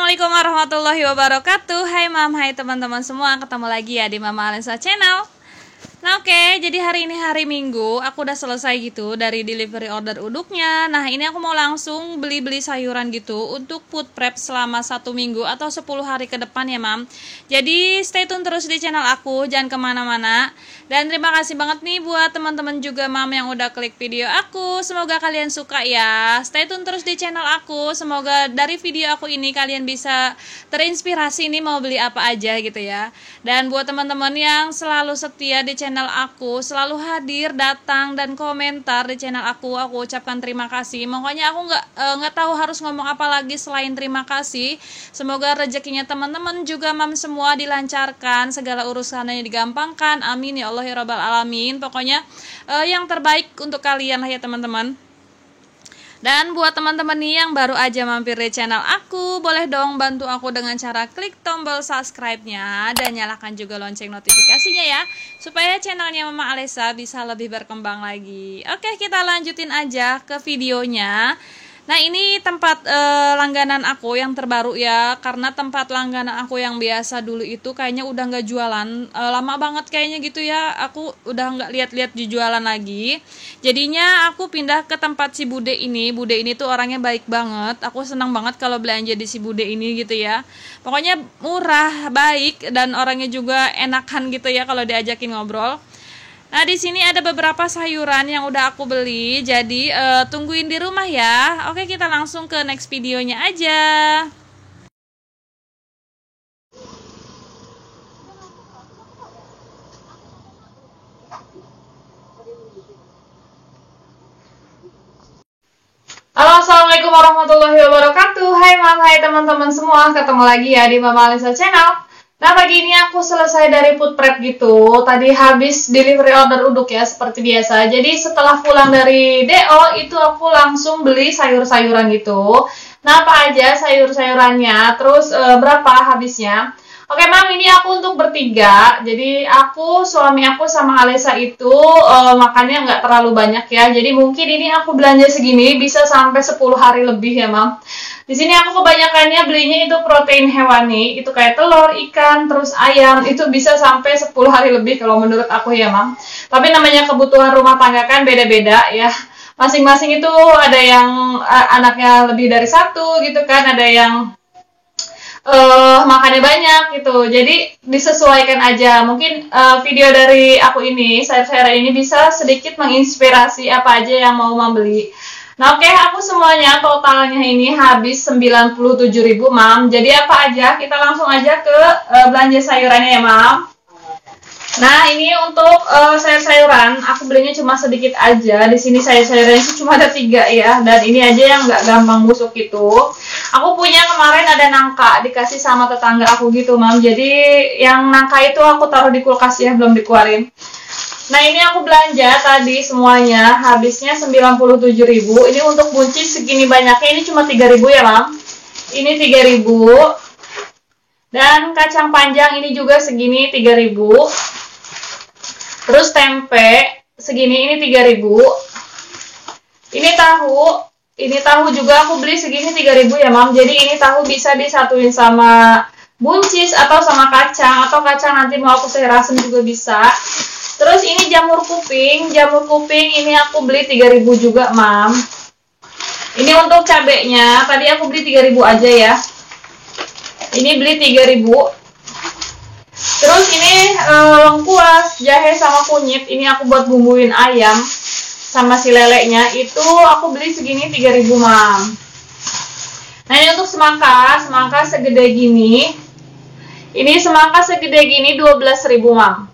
Assalamualaikum warahmatullahi wabarakatuh. Hai Mam, hai teman-teman semua. Ketemu lagi ya di Mama Alensa Channel. Nah oke, jadi hari ini hari Minggu. Aku udah selesai gitu dari delivery order uduknya. Nah ini aku mau langsung beli-beli sayuran gitu untuk food prep selama 1 minggu atau 10 hari ke depan ya Mam. Jadi stay tune terus di channel aku, jangan kemana-mana. Dan terima kasih banget nih buat teman-teman juga Mam yang udah klik video aku. Semoga kalian suka ya. Stay tune terus di channel aku. Semoga dari video aku ini kalian bisa terinspirasi nih mau beli apa aja gitu ya. Dan buat teman-teman yang selalu setia di channel aku, selalu hadir, datang dan komentar di channel aku ucapkan terima kasih. Pokoknya aku nggak tahu harus ngomong apa lagi selain terima kasih. Semoga rezekinya teman-teman juga Mam semua dilancarkan, segala urusannya digampangkan. Amin ya Allah ya Rabbal Alamin. Pokoknya yang terbaik untuk kalian lah ya teman-teman. Dan buat teman-teman nih yang baru aja mampir di channel aku, boleh dong bantu aku dengan cara klik tombol subscribe-nya dan nyalakan juga lonceng notifikasinya ya, supaya channelnya Mama Alensa bisa lebih berkembang lagi. Oke, kita lanjutin aja ke videonya. Nah ini tempat langganan aku yang terbaru ya, karena tempat langganan aku yang biasa dulu itu kayaknya udah nggak jualan, lama banget kayaknya gitu ya, aku udah nggak lihat-lihat jualan lagi. Jadinya aku pindah ke tempat si Bude ini. Bude ini tuh orangnya baik banget, aku senang banget kalau belanja di si Bude ini gitu ya. Pokoknya murah, baik, dan orangnya juga enakan gitu ya kalau diajakin ngobrol. Nah di sini ada beberapa sayuran yang udah aku beli, jadi tungguin di rumah ya. Oke, kita langsung ke next videonya aja. Halo, assalamualaikum warahmatullahi wabarakatuh. Hai Mam, hai teman-teman semua. Ketemu lagi ya di Mama Alensa Channel. Nah pagi ini aku selesai dari food prep gitu. Tadi habis delivery order uduk ya seperti biasa. Jadi setelah pulang dari DO itu aku langsung beli sayur-sayuran gitu. Nah apa aja sayur-sayurannya, terus berapa habisnya. Oke Mam, ini aku untuk bertiga. Jadi aku, suami aku sama Alensa itu makannya nggak terlalu banyak ya. Jadi mungkin ini aku belanja segini bisa sampai 10 hari lebih ya Mam. Di sini aku kebanyakannya belinya itu protein hewani, itu kayak telur, ikan, terus ayam, itu bisa sampai 10 hari lebih kalau menurut aku ya Mam. Tapi namanya kebutuhan rumah tangga kan beda-beda ya. Masing-masing itu ada yang anaknya lebih dari satu gitu kan, ada yang makannya banyak gitu. Jadi disesuaikan aja. Mungkin video dari aku ini, sayur-sayuran ini bisa sedikit menginspirasi apa aja yang mau membeli. Nah oke, aku semuanya totalnya ini habis 97.000 Mam. Jadi apa aja, kita langsung aja ke belanja sayurannya ya Mam. Nah ini untuk sayur-sayuran, aku belinya cuma sedikit aja. Di sini sayur-sayurannya itu cuma ada 3 ya, dan ini aja yang nggak gampang busuk gitu. Aku punya kemarin ada nangka, dikasih sama tetangga aku gitu Mam. Jadi yang nangka itu aku taruh di kulkas ya, belum dikeluarin. Nah ini aku belanja tadi semuanya habisnya 97.000. Ini untuk buncis segini banyaknya ini cuma 3.000 ya Mam. Ini 3.000. Dan kacang panjang ini juga segini 3.000. Terus tempe segini ini 3.000. Ini tahu juga aku beli segini 3.000 ya Mam. Jadi ini tahu bisa disatuin sama buncis atau sama kacang, atau kacang nanti mau aku serasin juga bisa. Terus ini jamur kuping ini aku beli 3.000 juga Mam. Ini untuk cabenya, tadi aku beli 3.000 aja ya. Ini beli 3.000. Terus ini lengkuas, jahe sama kunyit, ini aku buat bumbuin ayam sama si leleknya, itu aku beli segini 3.000 Mam. Nah ini untuk semangka segede gini. Ini semangka segede gini 12.000 Mam.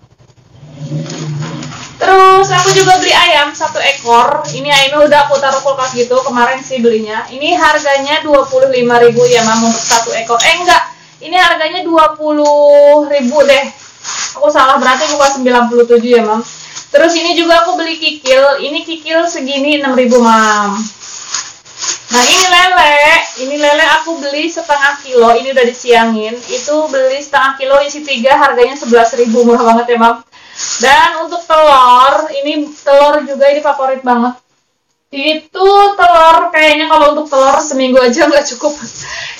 Terus aku juga beli ayam 1 ekor. Ini ayamnya udah aku taruh kulkas gitu, kemarin sih belinya. Ini harganya 25.000 ya Mam untuk 1 ekor. Enggak, ini harganya 20.000 deh. Aku salah, berarti bukan 97 ya Mam. Terus ini juga aku beli kikil. Ini kikil segini 6.000 Mam. Nah ini lele aku beli setengah kilo. Ini udah disiangin. Itu beli setengah kilo isi 3, harganya 11.000, murah banget ya Mam. Dan untuk telur, ini telur juga ini favorit banget. Itu telur, kayaknya kalau untuk telur seminggu aja nggak cukup.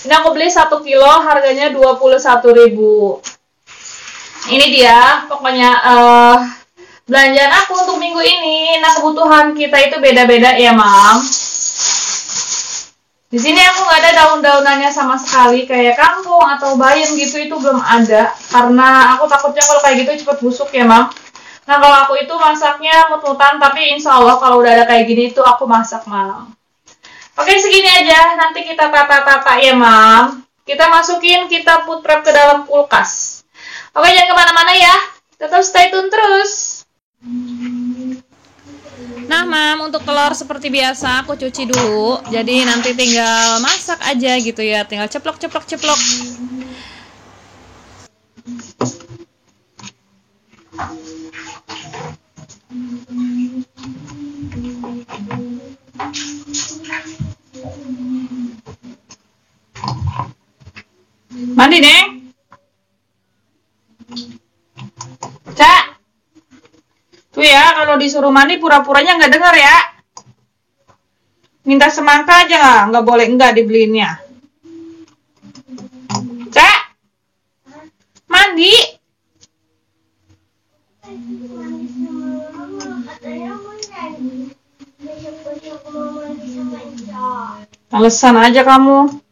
Ini aku beli 1 kilo, harganya 21.000. Ini dia, pokoknya belanjaan aku untuk minggu ini. Nah, kebutuhan kita itu beda-beda ya, Mam. Di sini aku nggak ada daun-daunannya sama sekali, kayak kangkung atau bayam gitu, itu belum ada. Karena aku takutnya kalau kayak gitu cepet busuk ya, Mam. Nah, kalau aku itu masaknya mut-mutan, tapi insya Allah kalau udah ada kayak gini itu aku masak malam. Oke, segini aja. Nanti kita tata-tata ya, Mam. Kita masukin, kita put prep ke dalam kulkas. Oke, jangan kemana-mana ya. Tetap stay tune terus. Nah, Mam, untuk telur seperti biasa aku cuci dulu. Jadi nanti tinggal masak aja gitu ya. Tinggal ceplok. Mandi, Neng. Cak. Tuh ya, kalau disuruh mandi pura-puranya nggak dengar ya. Minta semangka aja nggak boleh enggak dibeliinnya. Cak. Mandi. Alasan aja kamu.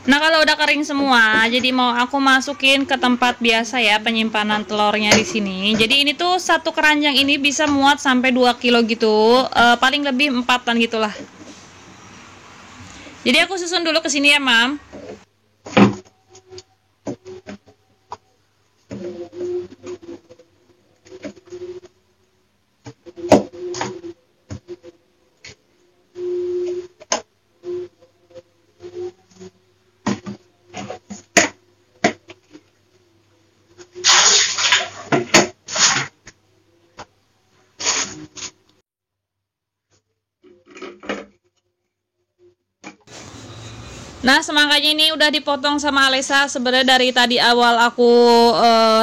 Nah, kalau udah kering semua, jadi mau aku masukin ke tempat biasa ya penyimpanan telurnya di sini. Jadi ini tuh satu keranjang ini bisa muat sampai 2 kilo gitu, paling lebih 4-an gitulah. Jadi aku susun dulu ke sini ya, Mam. Nah, semangkanya ini udah dipotong sama Alesa. Sebenarnya dari tadi awal aku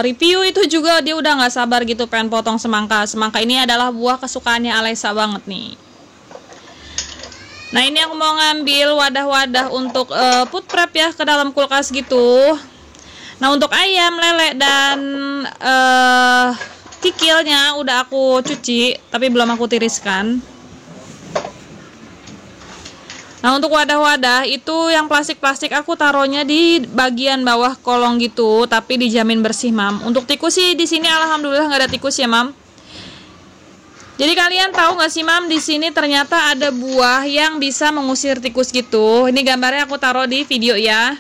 review itu juga dia udah nggak sabar gitu pengen potong semangka. Semangka ini adalah buah kesukaannya Alesa banget nih. Nah, ini aku mau ngambil wadah-wadah untuk put prep ya ke dalam kulkas gitu. Nah, untuk ayam, lele, dan kikilnya udah aku cuci, tapi belum aku tiriskan. Nah, untuk wadah-wadah itu yang plastik-plastik aku taruhnya di bagian bawah kolong gitu, tapi dijamin bersih, Mam. Untuk tikus sih di sini alhamdulillah nggak ada tikus ya, Mam. Jadi kalian tahu nggak sih, Mam, di sini ternyata ada buah yang bisa mengusir tikus gitu. Ini gambarnya aku taruh di video ya.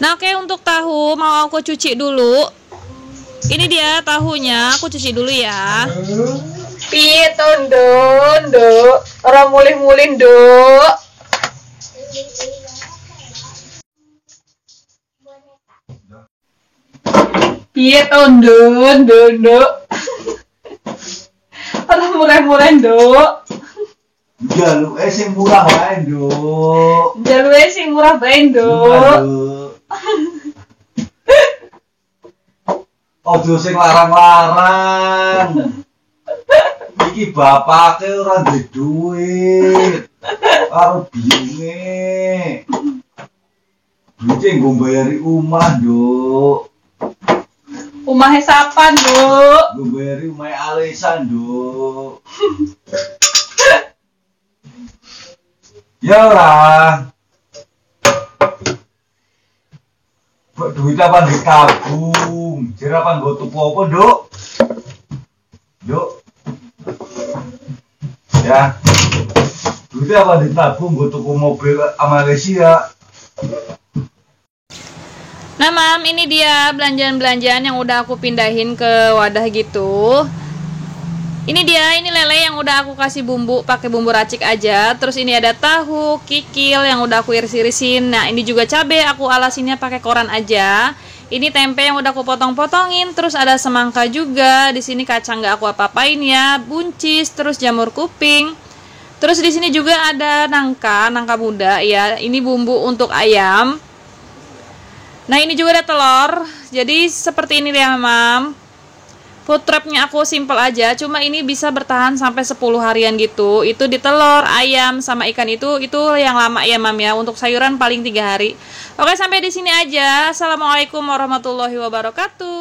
Nah, oke, untuk tahu mau aku cuci dulu. Ini dia tahunya, aku cuci dulu ya. Piye tondon, Dok? Ora mulih-mulih, Dok. Piye tondon, Dok? Ora mulih-mulih, Dok. Jaluke sing murah wae, Nduk. Jaluke sing murah bae, Dok. Ojo sing larang-larang. Iki bapake ora duwe duit. Karo biyunge. Duite nggo mbayari omah, Nduk. Omahe sapa, Nduk? Nggo mbayari omahe Alesa, Nduk. Ya ora. Kok duit apa ditabung? Jera apa nggo tuku apa, Nduk? Nduk. Ya. Duit apa ditabung nggo tuku mobil Malaysia? Nah, Mam, ini dia belanjaan-belanjaan yang udah aku pindahin ke wadah gitu. Ini dia, ini lele yang udah aku kasih bumbu, pakai bumbu racik aja. Terus ini ada tahu, kikil yang udah aku iris-irisin. Nah, ini juga cabai, aku alasinnya pakai koran aja. Ini tempe yang udah aku potong-potongin, terus ada semangka juga. Di sini kacang nggak aku apa-apain ya, buncis, terus jamur kuping. Terus di sini juga ada nangka muda ya. Ini bumbu untuk ayam. Nah, ini juga ada telur. Jadi seperti ini ya, Mam. Food trapnya aku simple aja, cuma ini bisa bertahan sampai 10 harian gitu. Itu di telur, ayam, sama ikan itu yang lama ya, Mam ya. Untuk sayuran paling 3 hari. Oke, sampai di sini aja. Assalamualaikum warahmatullahi wabarakatuh.